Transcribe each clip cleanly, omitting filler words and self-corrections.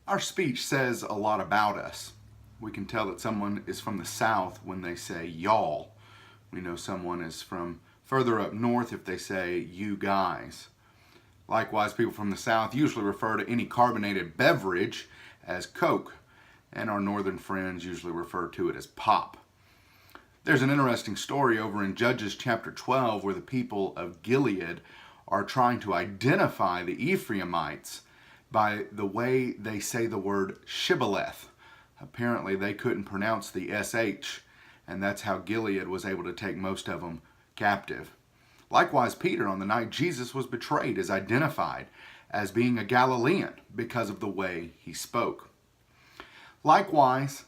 Our speech says a lot about us. We can tell that someone is from the South when they say y'all. We know someone is from further up north if they say you guys. Likewise, people from the South usually refer to any carbonated beverage as Coke, and our northern friends usually refer to it as pop. There's an interesting story over in Judges chapter 12 where the people of Gilead are trying to identify the Ephraimites by the way they say the word shibboleth. Apparently they couldn't pronounce the SH, and that's how Gilead was able to take most of them captive. Likewise, Peter, on the night Jesus was betrayed, is identified as being a Galilean because of the way he spoke. Likewise,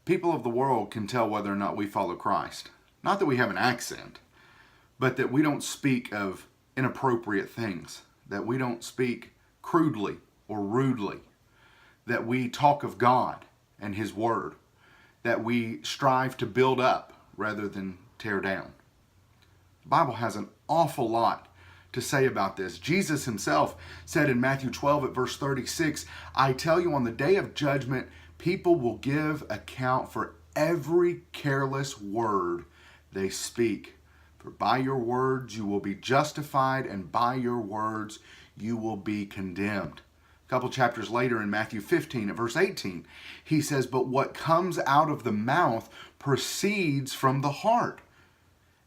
people of the world can tell whether or not we follow Christ. Not that we have an accent, but that we don't speak of inappropriate things, that we don't speak crudely or rudely, that we talk of God and His Word, that we strive to build up rather than tear down. The Bible has an awful lot to say about this. Jesus Himself said in Matthew 12 at verse 36, "I tell you, on the day of judgment, people will give account for every careless word they speak. For by your words you will be justified, and by your words you will be condemned." A couple chapters later in Matthew 15 at verse 18, He says, "But what comes out of the mouth proceeds from the heart,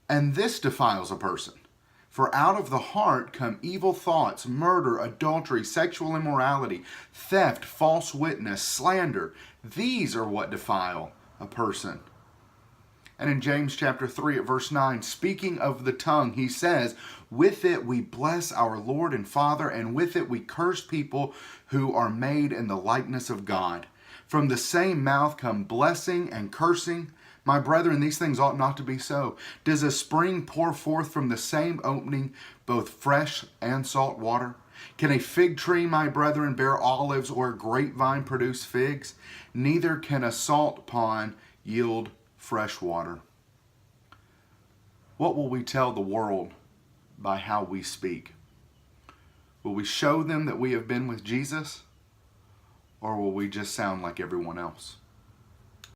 and this defiles a person. For out of the heart come evil thoughts, murder, adultery, sexual immorality, theft, false witness, slander. These are what defile a person." And in James chapter 3 at verse 9, speaking of the tongue, he says, "With it we bless our Lord and Father, and with it we curse people who are made in the likeness of God. From the same mouth come blessing and cursing. My brethren, these things ought not to be so. Does a spring pour forth from the same opening both fresh and salt water? Can a fig tree, my brethren, bear olives, or a grapevine produce figs? Neither can a salt pond yield fresh water." What will we tell the world by how we speak? Will we show them that we have been with Jesus, or will we just sound like everyone else?